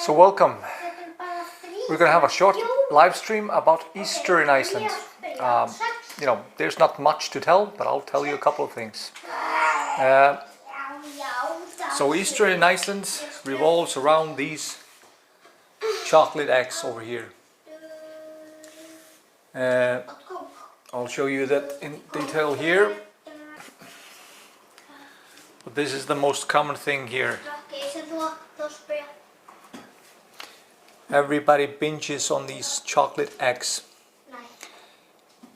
So welcome. We're going to have a short live stream about Easter in Iceland. There's not much to tell, but I'll tell you a couple of things. So Easter in Iceland revolves around these chocolate eggs over here. I'll show you that in detail here. But this is the most common thing here. Everybody binges on these chocolate eggs.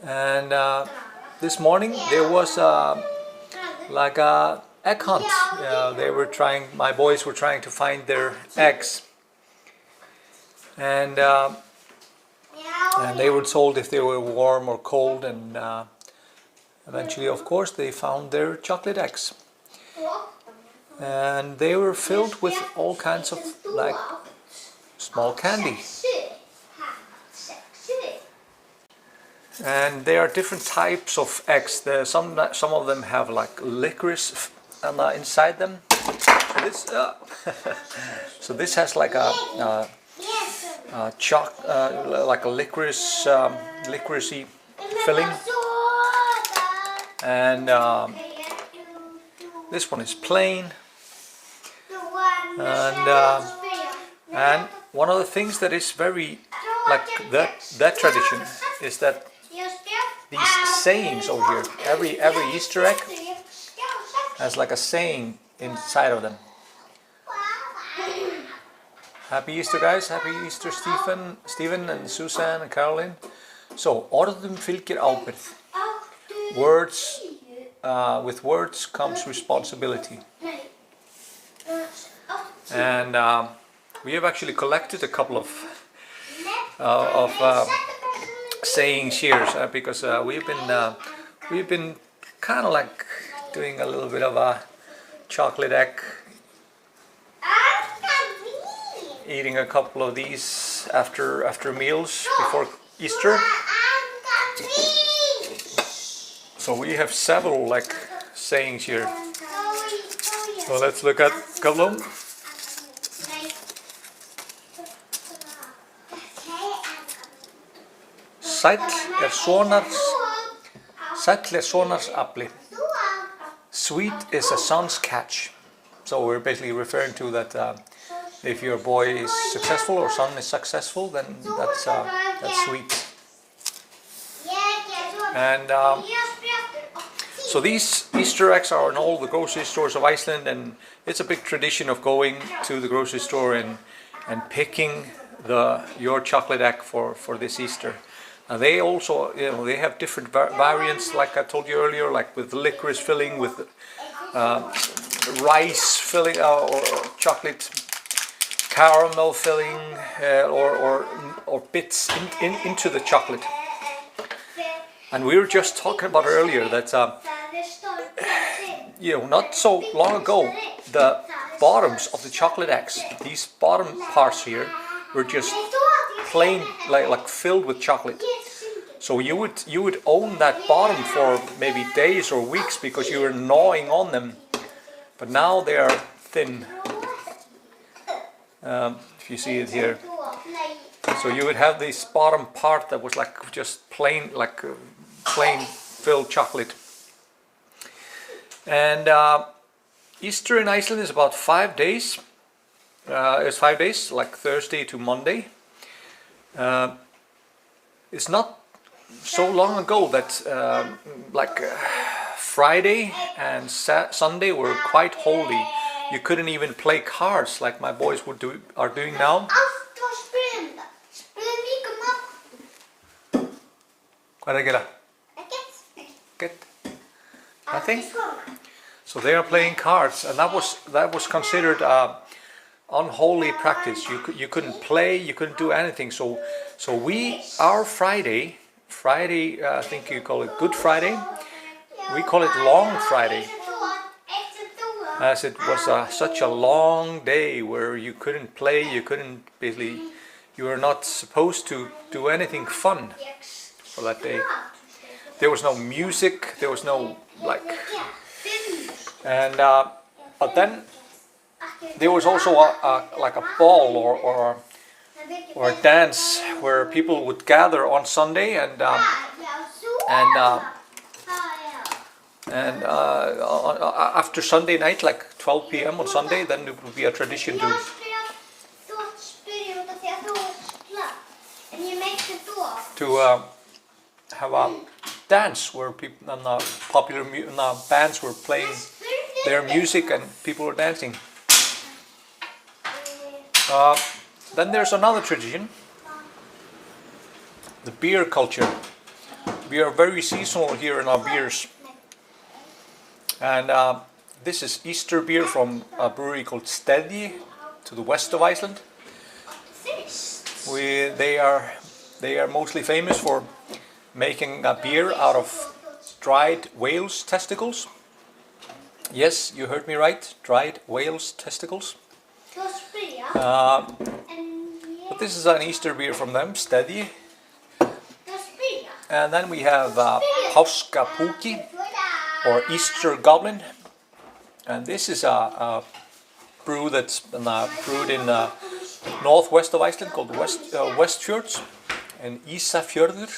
And this morning there was like a egg hunt. My boys were trying to find their eggs. And they were told if they were warm or cold, and eventually, of course, they found their chocolate eggs. And they were filled with all kinds of like small candy. And there are different types of eggs. Some of them have like licorice inside them. So this has like a like a licoricey filling, and this one is plain. And one of the things that is very like that tradition is that these sayings over here, every Easter egg has like a saying inside of them. Happy Easter, guys! Happy Easter, Stephen and Susan and Caroline. So, orðum fylgir ábyrgð. Words, with words comes responsibility. And we have actually collected a couple of sayings here because we've been kind of like doing a little bit of a chocolate egg. Eating a couple of these after meals before Easter. So we have several like sayings here. So let's look at a couple of them. Sæll sonars afli. Sweet is a son's catch. So we're basically referring to that if your boy is successful or son is successful, then that's sweet. And so these Easter eggs are in all the grocery stores of Iceland, and it's a big tradition of going to the grocery store and picking your chocolate egg for this Easter. They also, they have different variants, like I told you earlier, like with licorice filling, with rice filling, or chocolate caramel filling, or bits into the chocolate. And we were just talking about earlier that not so long ago, the bottoms of the chocolate eggs, these bottom parts here, were just plain, like filled with chocolate. So you would own that bottom for maybe days or weeks because you were gnawing on them. But now they are thin. If you see it here. So you would have this bottom part that was like just plain, like plain filled chocolate. And Easter in Iceland is about 5 days. It's 5 days, like Thursday to Monday. It's not so long ago that Friday and Sunday were quite holy. You couldn't even play cards like my boys are doing now. Hvað er að gera? Ekkert. Nothing? So they are playing cards, and that was considered unholy practice. You couldn't play, you couldn't do anything. So our Friday, I think you call it Good Friday. We call it Long Friday, as it was such a long day where you couldn't play, you were not supposed to do anything fun for that day. There was no music, there was no and but then there was also like a ball or a dance where people would gather on Sunday and after Sunday night, like 12 p.m. on Sunday, then it would be a tradition to have a dance where people and popular bands were playing their music and people were dancing. Then there's another tradition, the beer culture. We are very seasonal here in our beers. And this is Easter beer from a brewery called Steady to the west of Iceland. They are mostly famous for making a beer out of dried whale's testicles. Yes, you heard me right, dried whale's testicles. But this is an Easter beer from them, Steady. And then we have Páskapuki, or Easter Goblin. And this is a brew that's brewed in northwest of Iceland called Westfjords and Ísafjörður.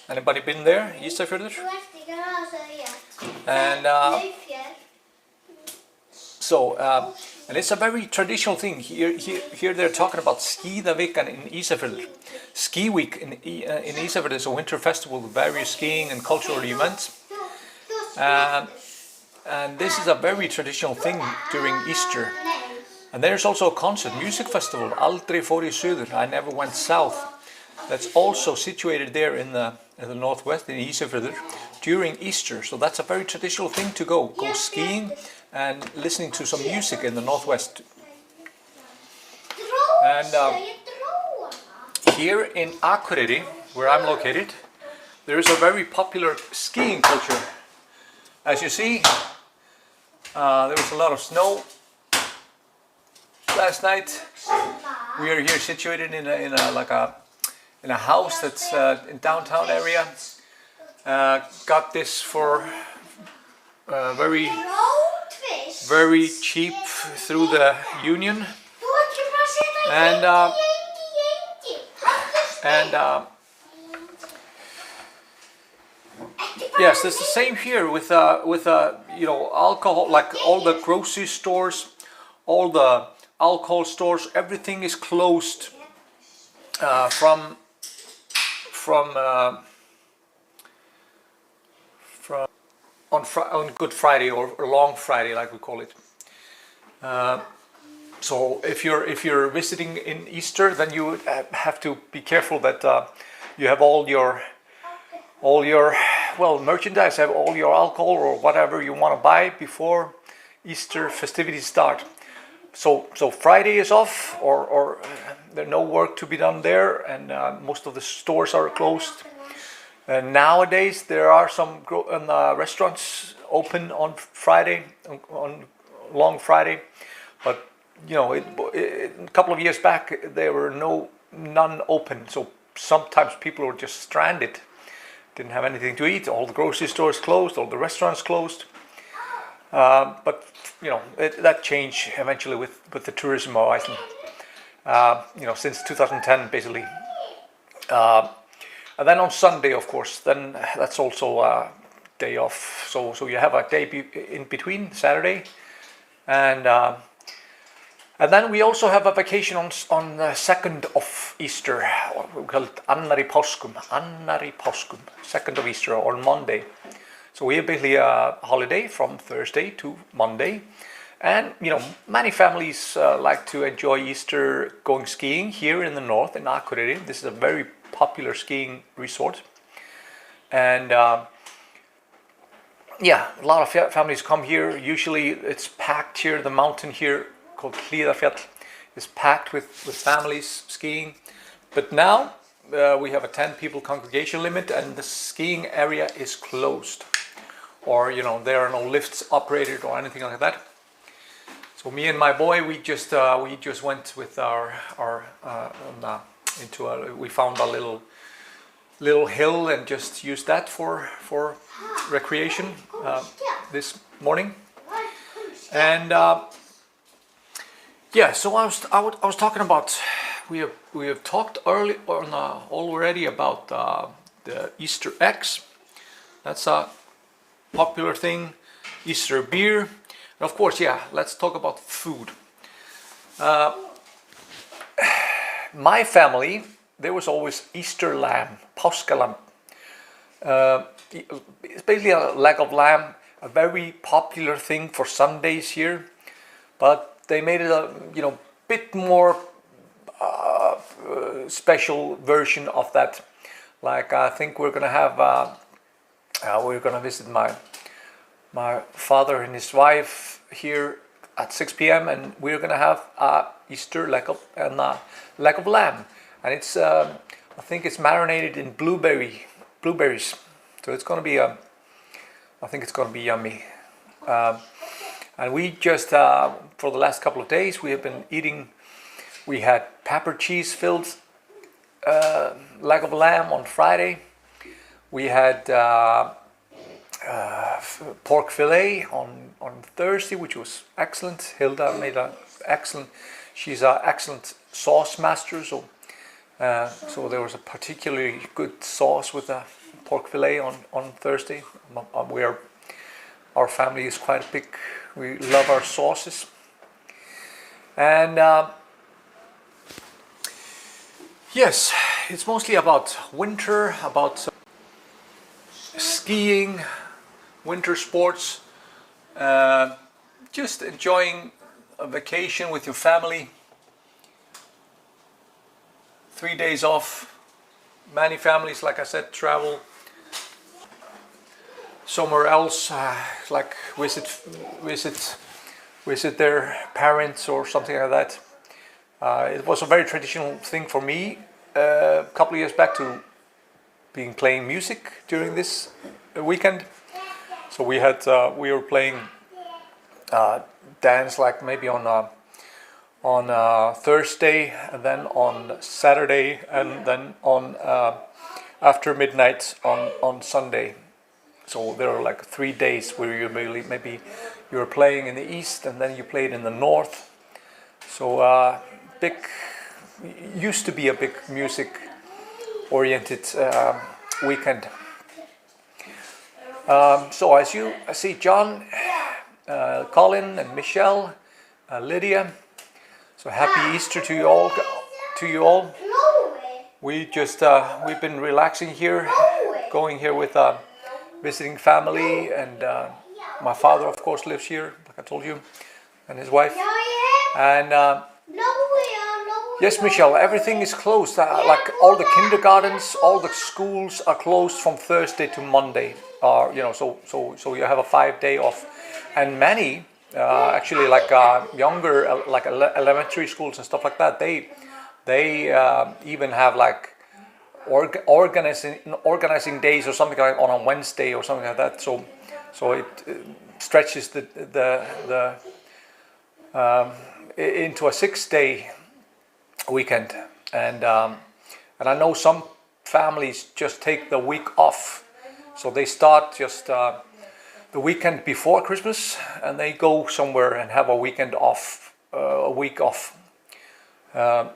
Anybody been there, Ísafjörður? And and it's a very traditional thing. Here they're talking about Skíðavikan in Ísafjörður. Ski Week in Ísafjörður is a winter festival with various skiing and cultural events. And this is a very traditional thing during Easter. And there's also a concert, music festival, Aldrei fór ég suður, I never went south. That's also situated there in the northwest, in Ísafjörður, during Easter. So that's a very traditional thing to go skiing and listening to some music in the northwest. And here in Akureyri, where I'm located, there is a very popular skiing culture. As you see, there was a lot of snow last night. We are here situated in a house that's in downtown area. Got this for very cheap through the union, and yes, it's the same here with alcohol. Like all the grocery stores, all the alcohol stores, everything is closed on Good Friday or Long Friday, like we call it. So if you're visiting in Easter, then you have to be careful that you have all your merchandise, have all your alcohol or whatever you want to buy before Easter festivities start. So Friday is off, or there's no work to be done there, and most of the stores are closed. And nowadays there are some restaurants open on Friday, on Long Friday, but a couple of years back there were none open. So sometimes people were just stranded, didn't have anything to eat. All the grocery stores closed, all the restaurants closed. But that changed eventually with the tourism of Iceland. Since 2010 basically. And then on Sunday, of course, then that's also a day off. So you have a day in between, Saturday, and then we also have a vacation on the 2nd of Easter. We call it Annari Páskum, 2nd of Easter, on Monday. So we have basically a holiday from Thursday to Monday. And many families like to enjoy Easter going skiing here in the north, in Akureyri. This is a very popular skiing resort, and a lot of families come here. Usually it's packed here. The mountain here called Hlíðarfjall is packed with families skiing, but now we have a 10 people congregation limit, and the skiing area is closed, or there are no lifts operated or anything like that. So me and my boy, we just went with we found a little hill and just used that for recreation this morning. And Yeah, so I was talking about, we have talked early on already about the Easter eggs. That's a popular thing. Easter beer, and of course, yeah. Let's talk about food. My family, there was always Easter lamb, páskalamb. It's basically a leg of lamb, a very popular thing for Sundays here, but they made it a bit more special version of that. Like I think we're gonna have we're gonna visit my father and his wife here at 6 p.m. and we're gonna have Easter leg of lamb, and it's I think it's marinated in blueberries, so it's gonna be I think it's gonna be yummy. And we just for the last couple of days we have been eating. We had pepper cheese filled leg of lamb on Friday. We had pork fillet on Thursday, which was excellent. Hilda made an excellent. She's an excellent sauce master, so there was a particularly good sauce with the pork fillet on Thursday. Our family is quite big. We love our sauces, and yes, it's mostly about winter, about skiing, winter sports, just enjoying a vacation with your family. 3 days off. Many families, like I said, travel somewhere else, like visit their parents or something like that. It was a very traditional thing for me a couple of years back to playing music during this weekend. So we were playing dance like maybe on Thursday, and then on Saturday, and then on after midnight on Sunday. So there are like 3 days where maybe you're playing in the east and then you played in the north. So used to be a big music oriented weekend. So as you see, John, Colin and Michelle, Lydia, so happy Easter to you all. We've been relaxing here, going here with visiting family, and my father of course lives here, like I told you, and his wife. And yes, Michelle, everything is closed. Like all the kindergartens, all the schools are closed from Thursday to Monday. So you have a 5-day off, and many actually like younger like elementary schools and stuff like that. They even have like organizing days or something like on a Wednesday or something like that. So it stretches the into a 6-day weekend, and I know some families just take the week off, so they start just the weekend before Christmas, and they go somewhere and have a weekend off, a week off.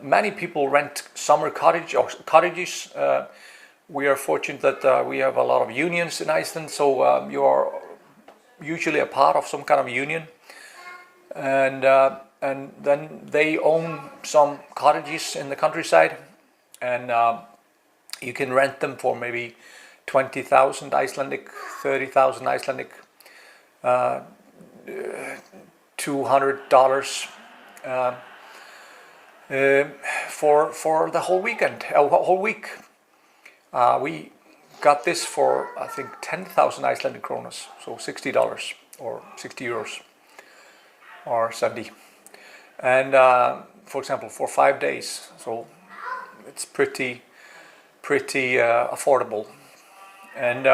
Many people rent summer cottages. We are fortunate that we have a lot of unions in Iceland, so you are usually a part of some kind of union, and then they own some cottages in the countryside, and you can rent them for maybe 20,000 Icelandic, 30,000 Icelandic, $200 for the whole weekend, whole week. We got this for I think 10,000 Icelandic kronas, so $60 or 60 euros or 70. And for example, for 5 days, so it's pretty affordable. And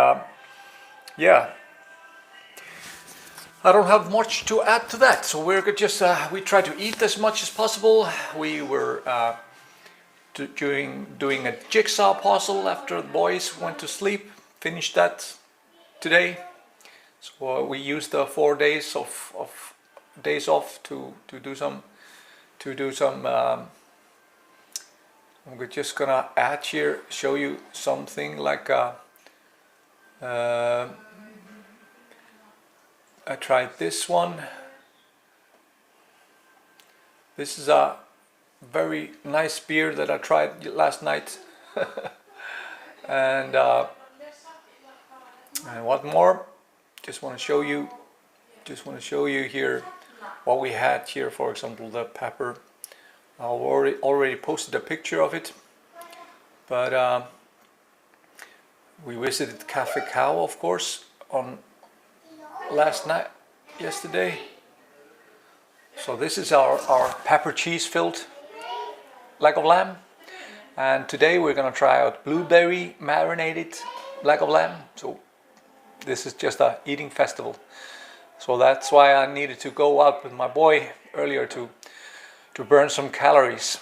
yeah, I don't have much to add to that. So we're just we try to eat as much as possible. We were doing a jigsaw puzzle after the boys went to sleep. Finished that today. So we used the 4 days of days off to do some to do some. I'm just gonna add here, show you something like I tried this one. This is a very nice beer that I tried last night. And what more? Just want to show you here what we had here. For example, the pepper. I already posted a picture of it, but we visited Cafe Cow, of course, on yesterday. So this is our pepper cheese filled leg of lamb, and today we're gonna try out blueberry marinated leg of lamb. So this is just a eating festival. So that's why I needed to go out with my boy earlier to burn some calories.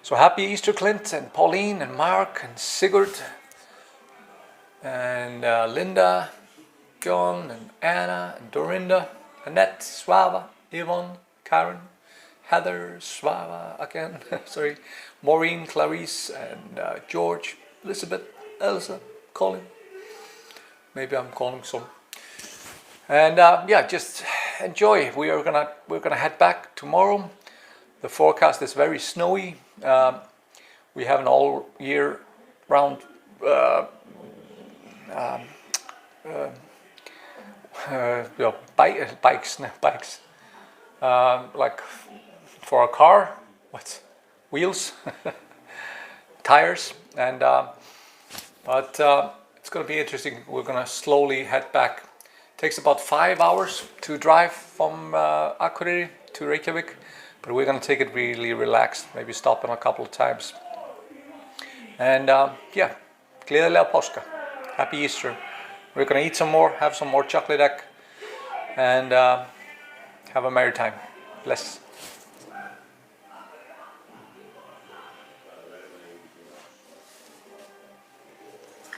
So happy Easter, Clint and Pauline and Mark and Sigurd and Linda, John and Anna and Dorinda, Annette, Swava, Yvonne, Karen, Heather, Swava again, sorry, Maureen, Clarice and George, Elizabeth, Elsa, Colin. Maybe I'm calling some. And yeah, just enjoy. We're gonna head back tomorrow. The forecast is very snowy. We have an all year round bikes, like for a car, wheels, tires, and but it's going to be interesting. We're going to slowly head back. It takes about 5 hours to drive from Akureyri to Reykjavik, but we're going to take it really relaxed, maybe stop in a couple of times. And yeah, gleðilega páska, happy Easter. We're going to eat some more, have some more chocolate egg, and have a merry time. Bless.